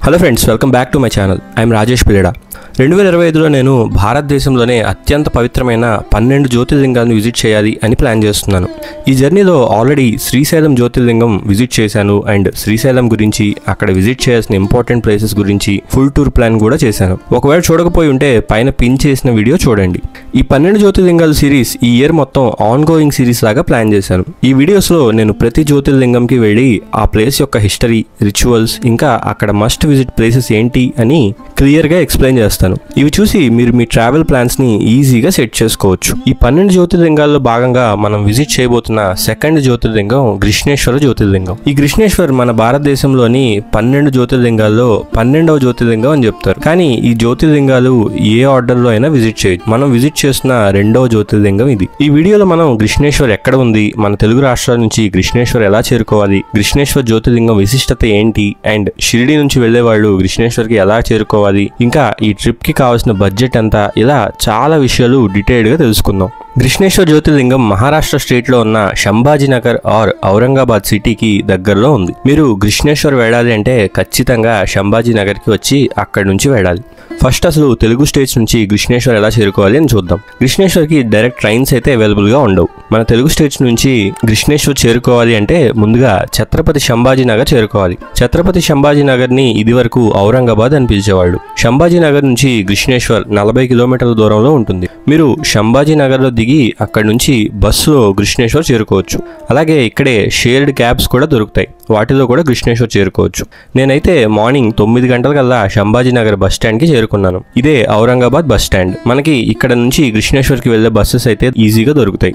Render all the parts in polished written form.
Hello friends, welcome back to my channel. I'm Rajesh Pilleda. 2025లో నేను భారతదేశంలోనే అత్యంత పవిత్రమైన 12 జ్యోతిర్లింగాలను విజిట్ చేయాలి అని ప్లాన్ చేస్తున్నాను. ఈ జర్నీలో ఆల్రెడీ శ్రీశైలం జ్యోతిర్లింగం విజిట్ చేశాను అండ్ శ్రీశైలం గురించి, అక్కడ విజిట్ చేయాల్సిన ఇంపార్టెంట్ ప్లేసెస్ గురించి ఫుల్ టూర్ ప్లాన్ కూడా చేశాను. ఒకవేళ చూడకపోయి ఉంటే పైన పిన్ చేసిన వీడియో చూడండి. ఈ 12 జ్యోతిర్లింగాల సిరీస్ ఈ ఇయర్ మొత్తం ఆన్ గోయింగ్ సిరీస్ లాగా ప్లాన్ చేశాను. ఈ వీడియోస్లో నేను ప్రతి జ్యోతిర్లింగంకి వెళ్ళి ఆ ప్లేస్ యొక్క హిస్టరీ, రిచువల్స్, ఇంకా అక్కడ మస్ట్ విజిట్ ప్లేసెస్ ఏంటి అని క్లియర్గా ఎక్స్ప్లెయిన్ చేస్తాను. ఇవి చూసి మీరు మీ ట్రావెల్ ప్లాన్స్ ని ఈజీగా సెట్ చేసుకోవచ్చు. ఈ 12 జ్యోతిర్లింగాల్లో భాగంగా మనం విజిట్ చేయబోతున్న సెకండ్ జ్యోతిర్లింగం కృష్ణేశ్వర జ్యోతిర్లింగం. ఈ కృష్ణేశ్వర్ మన భారతదేశంలోని 12 జ్యోతిర్లింగాల్లో 12వ జ్యోతిర్లింగం అని చెప్తారు. కానీ ఈ జ్యోతిర్లింగాలు ఏ ఆర్డర్ లో అయినా విజిట్ చేయొచ్చు. మనం విజిట్ చేస్తున్న 2వ జ్యోతిర్లింగం ఇది. ఈ వీడియోలో మనం కృష్ణేశ్వర్ ఎక్కడ ఉంది, మన తెలుగు రాష్ట్రాల నుంచి కృష్ణేశ్వర్ ఎలా చేరుకోవాలి, కృష్ణేశ్వర్ జ్యోతిర్లింగం విశిష్టత ఏంటి, అండ్ షిరిడి నుంచి వెళ్లే వాళ్ళు కృష్ణేశ్వర్ కి ఎలా చేరుకోవాలి, ఇంకా ఈ ట్రిప్ కి కావాల్సిన బడ్జెట్ ఎంత, ఇలా చాలా విషయాలు డీటెయిల్డ్ గా తెలుసుకుందాం. కృష్ణేశ్వర్ జ్యోతిర్లింగం మహారాష్ట్ర స్టేట్ లో ఉన్న సంభాజీనగర్ ఆర్ ఔరంగాబాద్ సిటీకి దగ్గరలో ఉంది. మీరు కృష్ణేశ్వర్ వెళ్ళాలి అంటే ఖచ్చితంగా సంభాజీనగర్ కి వచ్చి అక్కడి నుంచి వెళ్ళాలి. ఫస్ట్ అసలు తెలుగు స్టేట్స్ నుంచి కృష్ణేశ్వర్ ఎలా చేరుకోవాలి అని చూద్దాం. కృష్ణేశ్వర్ కి డైరెక్ట్ ట్రైన్స్ అయితే అవైలబుల్ గా ఉండవు. మన తెలుగు స్టేట్స్ నుంచి కృష్ణేశ్వర్ చేరుకోవాలి అంటే ముందుగా ఛత్రపతి సంభాజీనగర్ చేరుకోవాలి. ఛత్రపతి సంభాజీనగర్ ని ఇది వరకు ఔరంగాబాద్ అని పిలిచేవాళ్ళు. సంభాజీనగర్ నుంచి కృష్ణేశ్వర్ 40 కిలోమీటర్ల దూరంలో ఉంటుంది. మీరు సంభాజీనగర్ లో దిగి అక్కడి నుంచి బస్సులో కృష్ణేశ్వర్ చేరుకోవచ్చు. అలాగే ఇక్కడే షేర్డ్ క్యాబ్స్ కూడా దొరుకుతాయి, వాటిలో కూడా కృష్ణేశ్వర్ చేరుకోవచ్చు. నేనైతే మార్నింగ్ 9 గంటల కల్లా సంభాజీనగర్ బస్ స్టాండ్ కి చేరుకున్నాను. ఇదే ఔరంగాబాద్ బస్ స్టాండ్. మనకి ఇక్కడ నుంచి కృష్ణేశ్వర్ కి వెళ్లే బస్సెస్ అయితే ఈజీగా దొరుకుతాయి.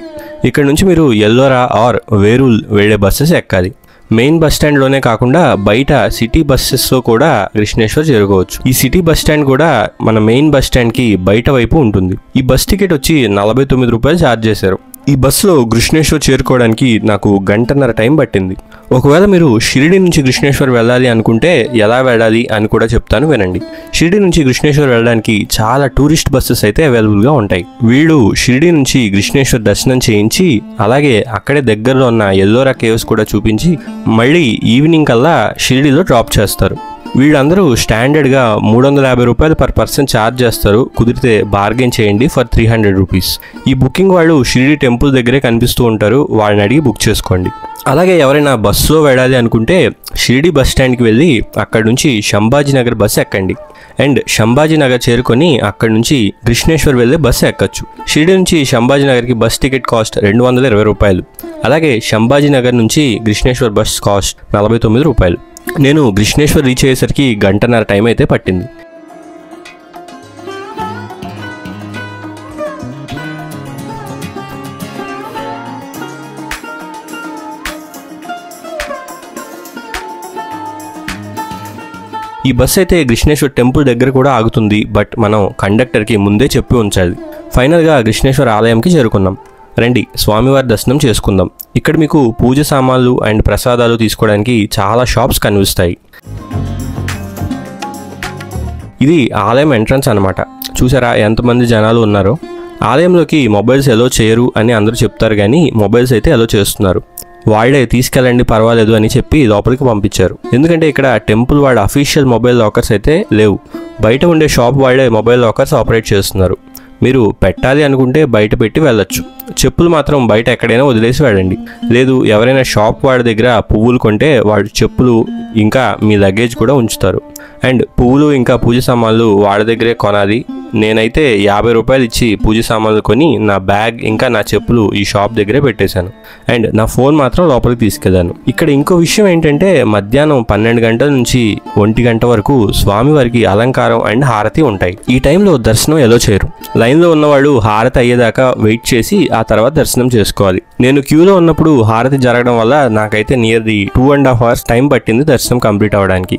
ఇక్కడ నుంచి మీరు ఎల్లోరా ఆర్ వేరూల్ వెళ్లే బస్సెస్ ఎక్కాలి. మెయిన్ బస్ స్టాండ్ లోనే కాకుండా బయట సిటీ బస్సెస్ లో కూడా కృష్ణేశ్వర్ చేరుకోవచ్చు. ఈ సిటీ బస్ స్టాండ్ కూడా మన మెయిన్ బస్ స్టాండ్ కి బయట వైపు ఉంటుంది. ఈ బస్ టికెట్ వచ్చి 49 రూపాయలు ఛార్జ్ చేశారు. ఈ బస్సులో కృష్ణేశ్వర్ చేరుకోవడానికి నాకు 1.5 గంట టైం పట్టింది. ఒకవేళ మీరు షిరిడి నుంచి కృష్ణేశ్వర్ వెళ్ళాలి అనుకుంటే ఎలా వెళ్ళాలి అని కూడా చెప్తాను, వినండి. షిరిడి నుంచి కృష్ణేశ్వర్ వెళ్ళడానికి చాలా టూరిస్ట్ బస్సెస్ అయితే అవైలబుల్గా ఉంటాయి. వీళ్ళు షిరిడి నుంచి కృష్ణేశ్వర్ దర్శనం చేయించి అలాగే అక్కడే దగ్గరలో ఉన్న ఎల్లోరా కేవ్స్ కూడా చూపించి మళ్ళీ ఈవినింగ్ కల్లా షిరిడిలో డ్రాప్ చేస్తారు. వీళ్ళందరూ స్టాండర్డ్గా 350 రూపాయలు పర్ పర్సన్ ఛార్జ్ చేస్తారు. కుదిరితే బార్గెన్ చేయండి ఫర్ 300 రూపీస్. ఈ బుకింగ్ వాళ్ళు షిరిడి టెంపుల్ దగ్గరే కనిపిస్తూ ఉంటారు, వాళ్ళని అడిగి బుక్ చేసుకోండి. అలాగే ఎవరైనా బస్సులో వెళ్ళాలి అనుకుంటే షిరిడి బస్ స్టాండ్కి వెళ్ళి అక్కడ నుంచి సంభాజీనగర్ బస్సు ఎక్కండి అండ్ సంభాజీనగర్ చేరుకొని అక్కడ నుంచి కృష్ణేశ్వర్ వెళ్ళే బస్సు ఎక్కచ్చు. షిరిడి నుంచి సంభాజీనగర్కి బస్ టికెట్ కాస్ట్ 220 రూపాయలు. అలాగే సంభాజీనగర్ నుంచి కృష్ణేశ్వర్ బస్ కాస్ట్ 49 రూపాయలు. నేను కృష్ణేశ్వర్ రీచ్ అయ్యేసరికి 1.5 గంట టైం అయితే పట్టింది. ఈ బస్ అయితే కృష్ణేశ్వర్ టెంపుల్ దగ్గర కూడా ఆగుతుంది, బట్ మనం కండక్టర్కి ముందే చెప్పి ఉంచాలి. ఫైనల్గా కృష్ణేశ్వర్ ఆలయంకి చేరుకున్నాం. రండి స్వామివారి దర్శనం చేసుకుందాం. ఇక్కడ మీకు పూజ సామాన్లు అండ్ ప్రసాదాలు తీసుకోవడానికి చాలా షాప్స్ కనిపిస్తాయి. ఇది ఆలయం ఎంట్రన్స్ అనమాట. చూసారా ఎంతమంది జనాలు ఉన్నారో. ఆలయంలోకి మొబైల్స్ ఎలో చేయరు అని అందరూ చెప్తారు, కానీ మొబైల్స్ అయితే ఎలో చేస్తున్నారు. వాళ్ళే తీసుకెళ్ళండి పర్వాలేదు అని చెప్పి లోపలికి పంపించారు. ఎందుకంటే ఇక్కడ టెంపుల్ వాళ్ళ అఫీషియల్ మొబైల్ లాకర్స్ అయితే లేవు. బయట ఉండే షాప్ వాళ్ళే మొబైల్ లాకర్స్ ఆపరేట్ చేస్తున్నారు. మీరు పెట్టాలి అనుకుంటే బయట పెట్టి వెళ్ళొచ్చు. చెప్పులు మాత్రం బయట ఎక్కడైనా వదిలేసి వెళ్ళండి. లేదు ఎవరైనా షాప్ వాడి దగ్గర పువ్వులు కొంటే వాడు చెప్పులు ఇంకా మీ లగేజ్ కూడా ఉంచుతారు. అండ్ పువ్వులు ఇంకా పూజ సామాన్లు వాళ్ళ దగ్గరే కొనాలి. నేనైతే 50 రూపాయలు ఇచ్చి పూజ సామాన్లు కొని నా బ్యాగ్ ఇంకా నా చెప్పులు ఈ షాప్ దగ్గరే పెట్టేశాను. అండ్ నా ఫోన్ మాత్రం లోపలికి తీసుకెళ్ళాను. ఇక్కడ ఇంకో విషయం ఏంటంటే మధ్యాహ్నం 12 గంటల నుంచి 1 గంట వరకు స్వామివారికి అలంకారం అండ్ హారతి ఉంటాయి. ఈ టైంలో దర్శనం ఎలో చేయరు. లైన్లో ఉన్నవాళ్ళు హారతి అయ్యేదాకా వెయిట్ చేసి ఆ తర్వాత దర్శనం చేసుకోవాలి. నేను క్యూలో ఉన్నప్పుడు హారతి జరగడం వల్ల నాకైతే నియర్లీ 2.5 hours టైం పట్టింది దర్శనం కంప్లీట్ అవ్వడానికి.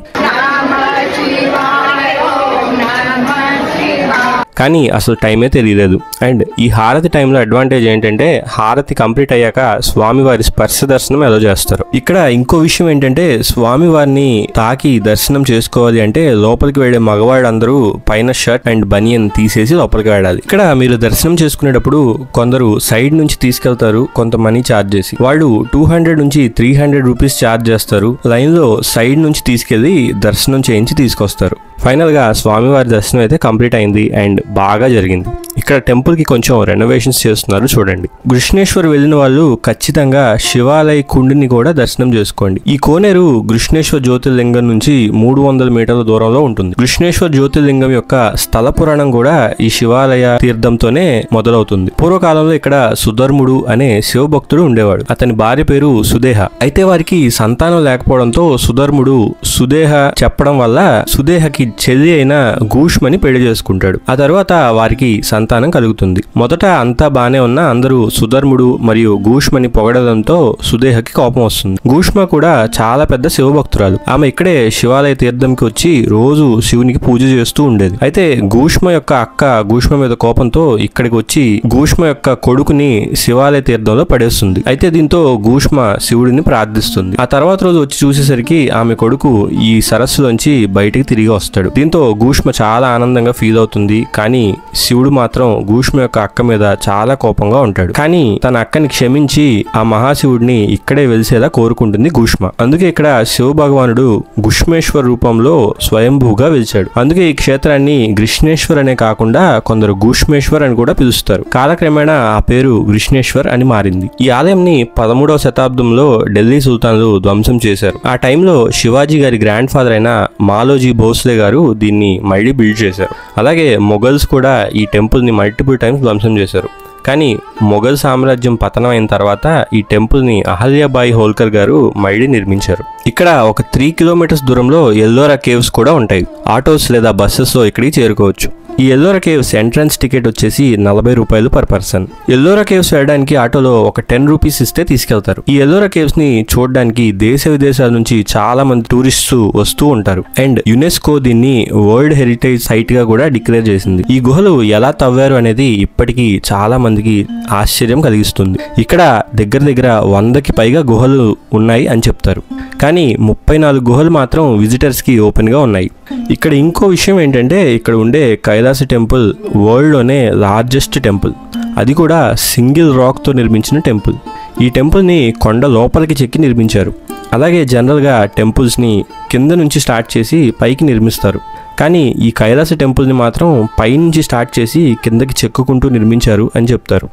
కానీ అసలు టైమే తెలియలేదు. అండ్ ఈ హారతి టైంలో అడ్వాంటేజ్ ఏంటంటే హారతి కంప్లీట్ అయ్యాక స్వామివారి స్పర్శ దర్శనం ఎలా చేస్తారు. ఇక్కడ ఇంకో విషయం ఏంటంటే స్వామివారిని తాకి దర్శనం చేసుకోవాలి అంటే లోపలికి వెళ్ళే మగవాళ్ళందరూ పైన షర్ట్ అండ్ బనియన్ తీసేసి లోపలికి వెళ్ళాలి. ఇక్కడ మీరు దర్శనం చేసుకునేటప్పుడు కొందరు సైడ్ నుంచి తీసుకెళ్తారు, కొంత మనీ ఛార్జ్ చేసి. వాళ్ళు 200 నుంచి 300 రూపీస్ ఛార్జ్ చేస్తారు. లైన్ లో సైడ్ నుంచి తీసుకెళ్లి దర్శనం చేయించి తీసుకొస్తారు. ఫైనల్ గా స్వామివారి దర్శనం అయితే కంప్లీట్ అయింది అండ్ బాగా జరిగింది. ఇక్కడ టెంపుల్ కి కొంచెం రెనోవేషన్స్ చేస్తున్నారు చూడండి. కృష్ణేశ్వర్ వెళ్ళిన వాళ్ళు ఖచ్చితంగా శివాలయ కుండిని కూడా దర్శనం చేసుకోండి. ఈ కోనేరు కృష్ణేశ్వర్ జ్యోతిర్లింగం నుంచి 300 మీటర్ల దూరంలో ఉంటుంది. కృష్ణేశ్వర్ జ్యోతిర్లింగం యొక్క స్థల పురాణం కూడా ఈ శివాలయ తీర్థంతోనే మొదలవుతుంది. పూర్వకాలంలో ఇక్కడ సుధర్ముడు అనే శివభక్తుడు ఉండేవాడు. అతని భార్య పేరు సుదేహ. అయితే వారికి సంతానం లేకపోవడంతో సుధర్ముడు సుదేహ చెప్పడం వల్ల సుదేహకి చెల్లి అయిన గూష్మని పెళ్లి చేసుకుంటాడు. ఆ తర్వాత వారికి సంతానం కలుగుతుంది. మొదట అంతా బానే ఉన్న అందరూ సుధర్ముడు మరియు గూష్మని పొగడడంతో సుదేహకి కోపం వస్తుంది. గూష్మ కూడా చాలా పెద్ద శివభక్తురాలు. ఆమె ఇక్కడే శివాలయ తీర్థంకి వచ్చి రోజు శివునికి పూజ చేస్తూ ఉండేది. అయితే గూష్మ యొక్క అక్క గూష్మ మీద కోపంతో ఇక్కడికి వచ్చి గూష్మ యొక్క కొడుకుని శివాలయ తీర్థంలో పడేస్తుంది. అయితే దీంతో గూష్మ శివుడిని ప్రార్థిస్తుంది. ఆ తర్వాత రోజు వచ్చి చూసేసరికి ఆమె కొడుకు ఈ సరస్సులోంచి బయటికి తిరిగి వస్తాడు. దీంతో గూష్మ చాలా ఆనందంగా ఫీల్ అవుతుంది. కానీ శివుడు మాత్రం గూష్మ యొక్క అక్క మీద చాలా కోపంగా ఉంటాడు. కానీ తన అక్కని క్షమించి ఆ మహాశివుడిని ఇక్కడే వెలిసేలా కోరుకుంటుంది గూష్మ. అందుకే ఇక్కడ శివ భగవానుడు గుష్మేశ్వర్ రూపంలో స్వయంభూగా వెలిచాడు. అందుకే ఈ క్షేత్రాన్ని కృష్ణేశ్వర్ అనే కాకుండా కొందరు గూష్మేశ్వర్ అని కూడా పిలుస్తారు. కాలక్రమేణా ఆ పేరు కృష్ణేశ్వర్ అని మారింది. ఈ ఆలయంని 13వ శతాబ్దంలో ఢిల్లీ సుల్తాన్లు ధ్వంసం చేశారు. ఆ టైంలో శివాజీ గారి గ్రాండ్ ఫాదర్ అయిన మాలోజీ భోస్లే గారు దీన్ని మళ్ళీ బిల్డ్ చేశారు. అలాగే మొఘల్స్ కూడా ఈ టెంపుల్ ని మల్టిపుల్ టైమ్స్ ధ్వంసం చేశారు. కానీ మొఘల్ సామ్రాజ్యం పతనం అయిన తర్వాత ఈ టెంపుల్ ని అహల్యాబాయి హోల్కర్ గారు మళ్ళీ నిర్మించారు. ఇక్కడ ఒక 3 కిలోమీటర్స్ దూరంలో ఎల్లోరా కేవ్స్ కూడా ఉంటాయి. ఆటోస్ లేదా బస్సెస్ లో ఇక్కడికి చేరుకోవచ్చు. ఈ ఎల్లోరా కేవ్స్ ఎంట్రన్స్ టికెట్ వచ్చేసి 40 రూపాయలు పర్ పర్సన్. ఎల్లోరా కేవ్స్ వెళ్ళడానికి ఆటోలో ఒక 10 రూపీస్ ఇస్తే తీసుకెళ్తారు. ఈ ఎల్లోరా కేవ్స్ ని చూడడానికి దేశ విదేశాల నుంచి చాలా మంది టూరిస్ట్స్ వస్తూ ఉంటారు. అండ్ యునెస్కో దీన్ని వరల్డ్ హెరిటేజ్ సైట్ గా కూడా డిక్లేర్ చేసింది. ఈ గుహలు ఎలా తవ్వారు అనేది ఇప్పటికీ చాలా మందికి ఆశ్చర్యం కలిగిస్తుంది. ఇక్కడ దగ్గర 100కి పైగా గుహలు ఉన్నాయి అని చెప్తారు. కానీ 34 గుహలు మాత్రం విజిటర్స్ కి ఓపెన్ గా ఉన్నాయి. ఇక్కడ ఇంకో విషయం ఏంటంటే ఇక్కడ ఉండే కైలాస టెంపుల్ వరల్డ్ లోనే లార్జెస్ట్ టెంపుల్. అది కూడా సింగిల్ రాక్ తో నిర్మించిన టెంపుల్. ఈ టెంపుల్ ని కొండ లోపలికి చెక్కి నిర్మించారు. అలాగే జనరల్ గా టెంపుల్స్ ని కింద నుంచి స్టార్ట్ చేసి పైకి నిర్మిస్తారు. కానీ ఈ కైలాస టెంపుల్ ని మాత్రం పైనుంచి స్టార్ట్ చేసి కిందకి చెక్కుకుంటూ నిర్మించారు అని చెప్తారు.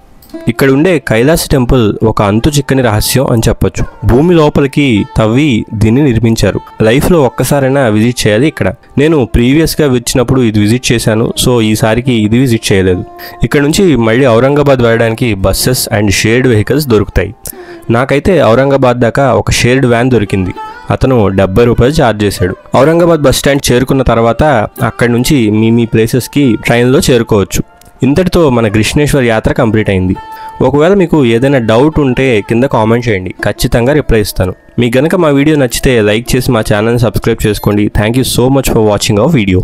ఇక్కడ ఉండే కైలాస టెంపుల్ ఒక అంతు చిక్కని రహస్యం అని చెప్పొచ్చు. భూమి లోపలికి తవ్వి దీన్ని నిర్మించారు. లైఫ్ లో ఒక్కసారైనా విజిట్ చేయాలి ఇక్కడ. నేను ప్రీవియస్ గా వచ్చినప్పుడు ఇది విజిట్ చేశాను. సో ఈసారికి ఇది విజిట్ చేయలేదు. ఇక్కడ నుంచి మళ్ళీ ఔరంగాబాద్ వెళ్ళడానికి బస్సెస్ అండ్ షేర్డ్ వెహికల్స్ దొరుకుతాయి. నాకైతే ఔరంగాబాద్ దాకా ఒక షేర్డ్ వ్యాన్ దొరికింది. అతను 70 రూపాయలు ఛార్జ్ చేశాడు. ఔరంగాబాద్ బస్ స్టాండ్ చేరుకున్న తర్వాత అక్కడి నుంచి మీ ప్లేసెస్కి ట్రైన్లో చేరుకోవచ్చు. ఇంతటితో మన కృష్ణేశ్వర్ యాత్ర కంప్లీట్ అయింది. ఒకవేళ మీకు ఏదైనా డౌట్ ఉంటే కింద కామెంట్ చేయండి, ఖచ్చితంగా రిప్లై ఇస్తాను. మీకు గనక మా వీడియో నచ్చితే లైక్ చేసి మా ఛానల్ని సబ్స్క్రైబ్ చేసుకోండి. Thank you so much for watching our video.